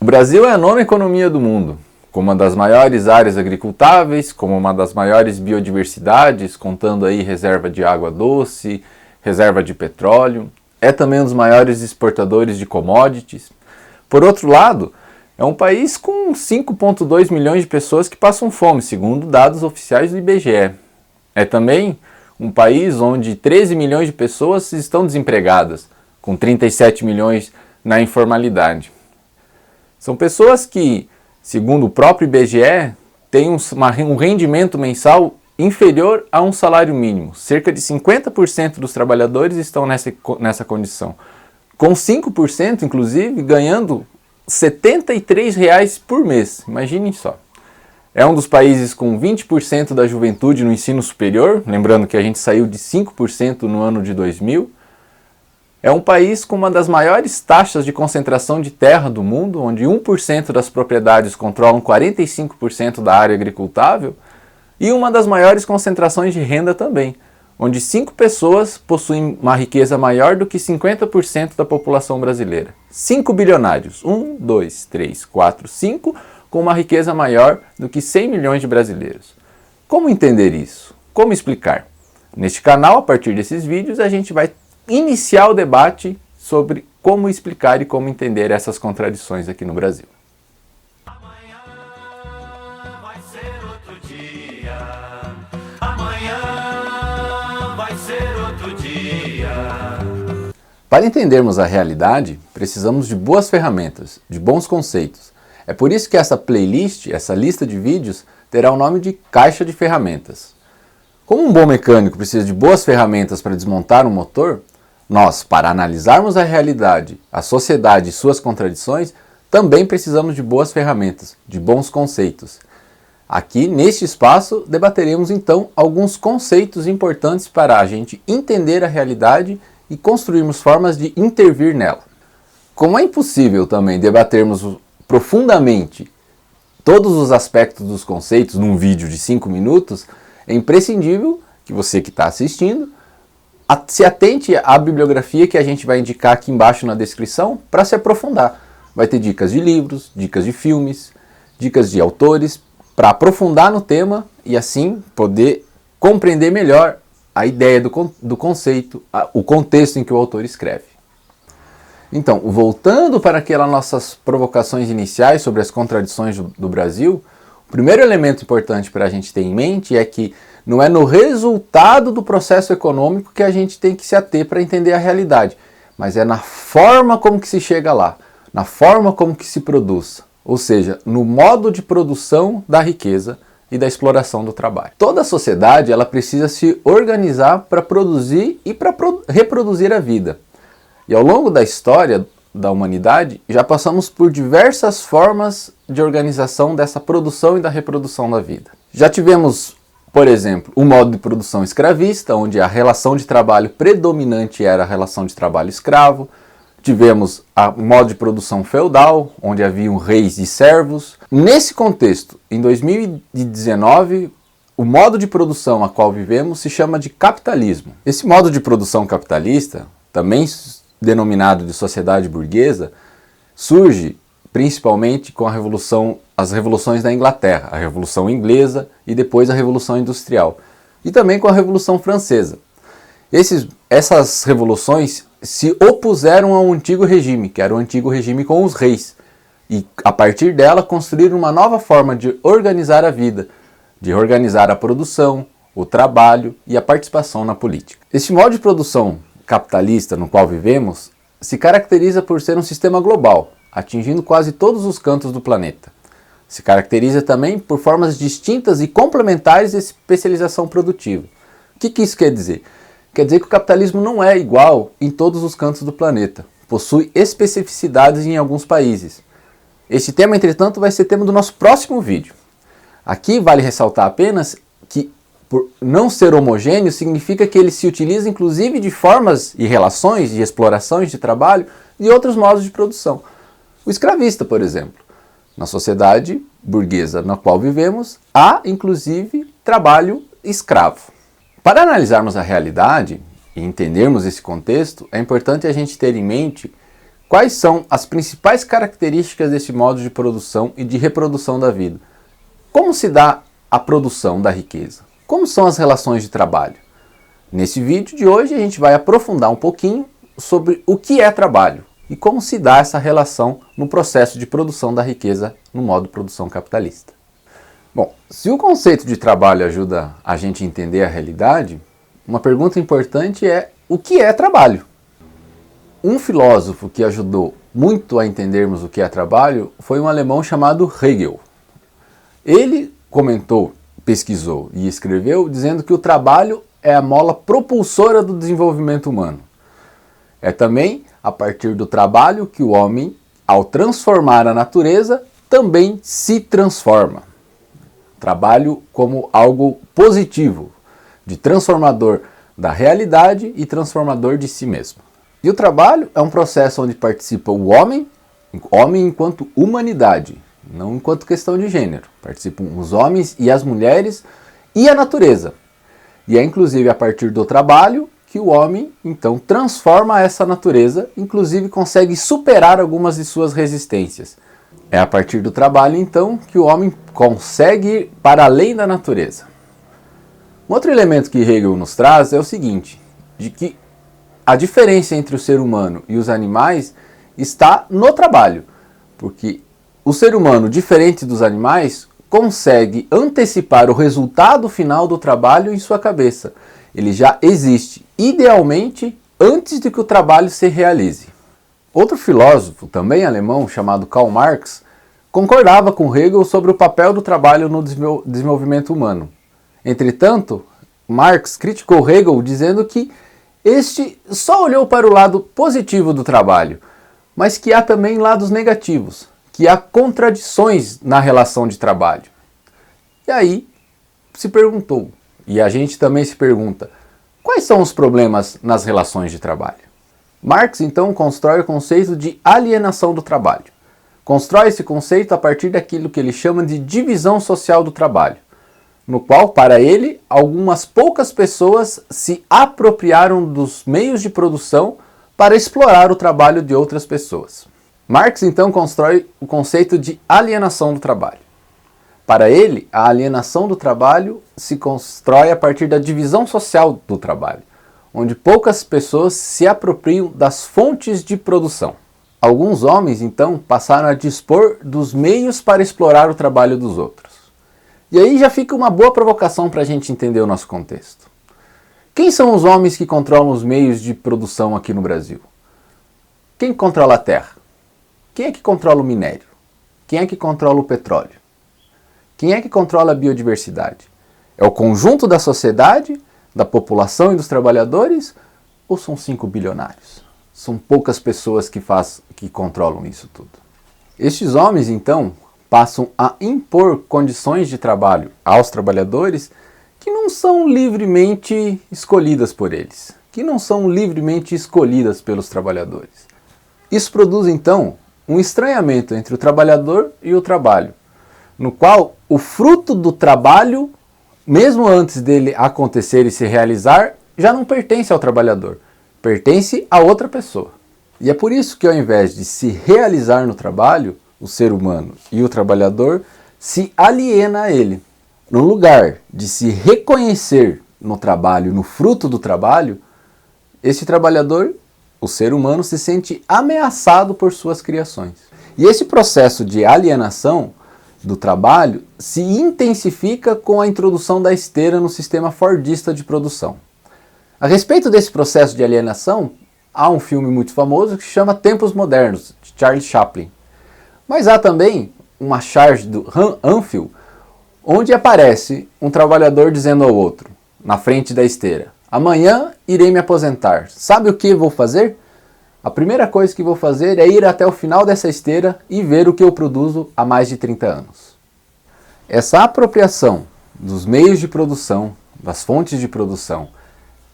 O Brasil é a nona economia do mundo, com uma das maiores áreas agricultáveis, como uma das maiores biodiversidades, contando aí reserva de água doce, reserva de petróleo. É também um dos maiores exportadores de commodities. Por outro lado, é um país com 5,2 milhões de pessoas que passam fome, segundo dados oficiais do IBGE. É também um país onde 13 milhões de pessoas estão desempregadas, com 37 milhões na informalidade. São pessoas que, segundo o próprio IBGE, têm um rendimento mensal inferior a um salário mínimo. Cerca de 50% dos trabalhadores estão nessa condição, com 5%, inclusive, ganhando R$ 73 por mês. Imaginem só. É um dos países com 20% da juventude no ensino superior, lembrando que a gente saiu de 5% no ano de 2000. É um país com uma das maiores taxas de concentração de terra do mundo, onde 1% das propriedades controlam 45% da área agricultável, e uma das maiores concentrações de renda também, onde 5 pessoas possuem uma riqueza maior do que 50% da população brasileira. 5 bilionários, 1, 2, 3, 4, 5, com uma riqueza maior do que 100 milhões de brasileiros. Como entender isso? Como explicar? Neste canal, a partir desses vídeos, a gente vai iniciar o debate sobre como explicar e como entender essas contradições aqui no Brasil. Amanhã vai ser outro dia. Amanhã vai ser outro dia. Para entendermos a realidade, precisamos de boas ferramentas, de bons conceitos. É por isso que essa playlist, essa lista de vídeos, terá o nome de Caixa de Ferramentas. Como um bom mecânico precisa de boas ferramentas para desmontar um motor, nós, para analisarmos a realidade, a sociedade e suas contradições, também precisamos de boas ferramentas, de bons conceitos. Aqui, neste espaço, debateremos então alguns conceitos importantes para a gente entender a realidade e construirmos formas de intervir nela. Como é impossível também debatermos profundamente todos os aspectos dos conceitos num vídeo de 5 minutos, é imprescindível que você que está assistindo se atente à bibliografia que a gente vai indicar aqui embaixo na descrição para se aprofundar. Vai ter dicas de livros, dicas de filmes, dicas de autores, para aprofundar no tema e assim poder compreender melhor a ideia do conceito, o contexto em que o autor escreve. Então, voltando para aquelas nossas provocações iniciais sobre as contradições do Brasil, o primeiro elemento importante para a gente ter em mente é que não é no resultado do processo econômico que a gente tem que se ater para entender a realidade, mas é na forma como que se chega lá, na forma como que se produz, ou seja, no modo de produção da riqueza e da exploração do trabalho. Toda a sociedade ela precisa se organizar para produzir e para reproduzir a vida. E ao longo da história da humanidade, já passamos por diversas formas de organização dessa produção e da reprodução da vida. Já tivemos, por exemplo, o modo de produção escravista, onde a relação de trabalho predominante era a relação de trabalho escravo. Tivemos o modo de produção feudal, onde haviam reis e servos. Nesse contexto, em 2019, o modo de produção a qual vivemos se chama de capitalismo. Esse modo de produção capitalista, também denominado de sociedade burguesa, surge principalmente com as revoluções da Inglaterra, a Revolução Inglesa e depois a Revolução Industrial, e também com a Revolução Francesa. Essas revoluções se opuseram ao antigo regime, que era o antigo regime com os reis, e a partir dela construíram uma nova forma de organizar a vida, de organizar a produção, o trabalho e a participação na política. Este modo de produção capitalista no qual vivemos se caracteriza por ser um sistema global, atingindo quase todos os cantos do planeta. Se caracteriza também por formas distintas e complementares de especialização produtiva. O que isso quer dizer? Quer dizer que o capitalismo não é igual em todos os cantos do planeta. Possui especificidades em alguns países. Este tema, entretanto, vai ser tema do nosso próximo vídeo. Aqui vale ressaltar apenas que por não ser homogêneo significa que ele se utiliza inclusive de formas e relações de explorações de trabalho de outros modos de produção. O escravista, por exemplo. Na sociedade burguesa na qual vivemos, há inclusive trabalho escravo. Para analisarmos a realidade e entendermos esse contexto, é importante a gente ter em mente Quais são as principais características desse modo de produção e de reprodução da vida? Como se dá a produção da riqueza? Como são as relações de trabalho? Nesse vídeo de hoje a gente vai aprofundar um pouquinho sobre o que é trabalho e como se dá essa relação no processo de produção da riqueza no modo de produção capitalista. Bom, se o conceito de trabalho ajuda a gente a entender a realidade, uma pergunta importante é: o que é trabalho? Um filósofo que ajudou muito a entendermos o que é trabalho foi um alemão chamado Hegel. Ele comentou, pesquisou e escreveu dizendo que o trabalho é a mola propulsora do desenvolvimento humano. É também a partir do trabalho que o homem, ao transformar a natureza, também se transforma. Trabalho como algo positivo, de transformador da realidade e transformador de si mesmo. E o trabalho é um processo onde participa o homem enquanto humanidade, não enquanto questão de gênero. Participam os homens e as mulheres e a natureza. E é inclusive a partir do trabalho que o homem, então, transforma essa natureza, inclusive consegue superar algumas de suas resistências. É a partir do trabalho, então, que o homem consegue ir para além da natureza. Um outro elemento que Hegel nos traz é o seguinte, de que a diferença entre o ser humano e os animais está no trabalho, porque o ser humano, diferente dos animais, consegue antecipar o resultado final do trabalho em sua cabeça. Ele já existe, idealmente, antes de que o trabalho se realize. Outro filósofo, também alemão, chamado Karl Marx, concordava com Hegel sobre o papel do trabalho no desenvolvimento humano. Entretanto, Marx criticou Hegel dizendo que este só olhou para o lado positivo do trabalho, mas que há também lados negativos, que há contradições na relação de trabalho. E aí se perguntou, e a gente também se pergunta, quais são os problemas nas relações de trabalho? Marx então constrói o conceito de alienação do trabalho. Constrói esse conceito a partir daquilo que ele chama de divisão social do trabalho, no qual, para ele, algumas poucas pessoas se apropriaram dos meios de produção para explorar o trabalho de outras pessoas. Marx então constrói o conceito de alienação do trabalho. Para ele, a alienação do trabalho se constrói a partir da divisão social do trabalho, onde poucas pessoas se apropriam das fontes de produção. Alguns homens, então, passaram a dispor dos meios para explorar o trabalho dos outros. E aí já fica uma boa provocação para a gente entender o nosso contexto. Quem são os homens que controlam os meios de produção aqui no Brasil? Quem controla a terra? Quem é que controla o minério? Quem é que controla o petróleo? Quem é que controla a biodiversidade? É o conjunto da sociedade, da população e dos trabalhadores? Ou são 5 bilionários? São poucas pessoas que controlam isso tudo. Estes homens, então, passam a impor condições de trabalho aos trabalhadores que não são livremente escolhidas por eles, que não são livremente escolhidas pelos trabalhadores. Isso produz, então, um estranhamento entre o trabalhador e o trabalho, no qual o fruto do trabalho, mesmo antes dele acontecer e se realizar, já não pertence ao trabalhador, pertence a outra pessoa. E é por isso que, ao invés de se realizar no trabalho, o ser humano e o trabalhador se aliena a ele. No lugar de se reconhecer no trabalho, no fruto do trabalho, esse trabalhador, o ser humano, se sente ameaçado por suas criações. E esse processo de alienação do trabalho se intensifica com a introdução da esteira no sistema fordista de produção. A respeito desse processo de alienação, há um filme muito famoso que se chama Tempos Modernos, de Charlie Chaplin. Mas há também uma charge do Anfield, onde aparece um trabalhador dizendo ao outro, na frente da esteira: amanhã irei me aposentar. Sabe o que vou fazer? A primeira coisa que vou fazer é ir até o final dessa esteira e ver o que eu produzo há mais de 30 anos. Essa apropriação dos meios de produção, das fontes de produção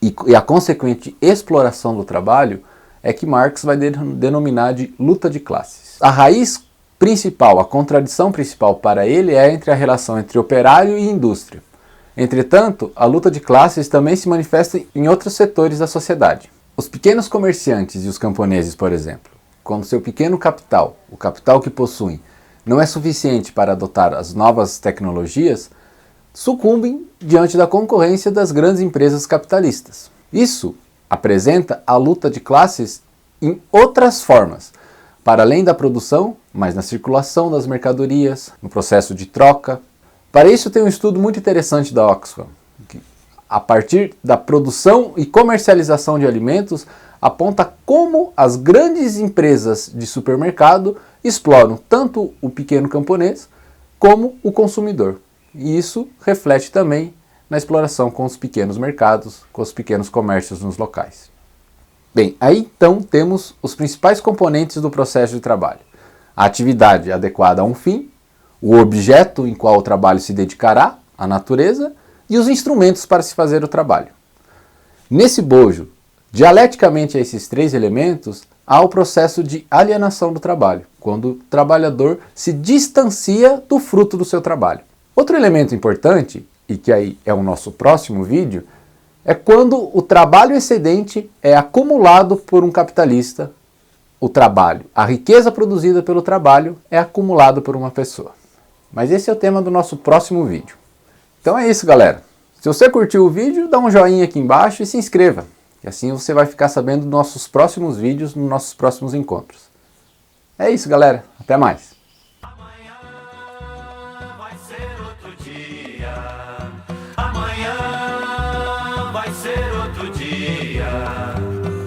e a consequente exploração do trabalho é que Marx vai denominar de luta de classes. A raiz principal, a contradição principal para ele é entre a relação entre operário e indústria. Entretanto, a luta de classes também se manifesta em outros setores da sociedade. Os pequenos comerciantes e os camponeses, por exemplo, quando seu pequeno capital, o capital que possuem, não é suficiente para adotar as novas tecnologias, sucumbem diante da concorrência das grandes empresas capitalistas. Isso apresenta a luta de classes em outras formas, para além da produção, mas na circulação das mercadorias, no processo de troca. Para isso tem um estudo muito interessante da Oxfam, que, a partir da produção e comercialização de alimentos, aponta como as grandes empresas de supermercado exploram tanto o pequeno camponês como o consumidor. E isso reflete também na exploração com os pequenos mercados, com os pequenos comércios nos locais. Bem, aí então temos os principais componentes do processo de trabalho. A atividade adequada a um fim, o objeto em qual o trabalho se dedicará, a natureza, e os instrumentos para se fazer o trabalho. Nesse bojo, dialeticamente a esses três elementos, há o processo de alienação do trabalho, quando o trabalhador se distancia do fruto do seu trabalho. Outro elemento importante, e que aí é o nosso próximo vídeo, é quando o trabalho excedente é acumulado por um capitalista. O trabalho, a riqueza produzida pelo trabalho é acumulada por uma pessoa. Mas esse é o tema do nosso próximo vídeo. Então é isso, galera. Se você curtiu o vídeo, dá um joinha aqui embaixo e se inscreva. E assim você vai ficar sabendo dos nossos próximos vídeos, nos nossos próximos encontros. É isso, galera. Até mais.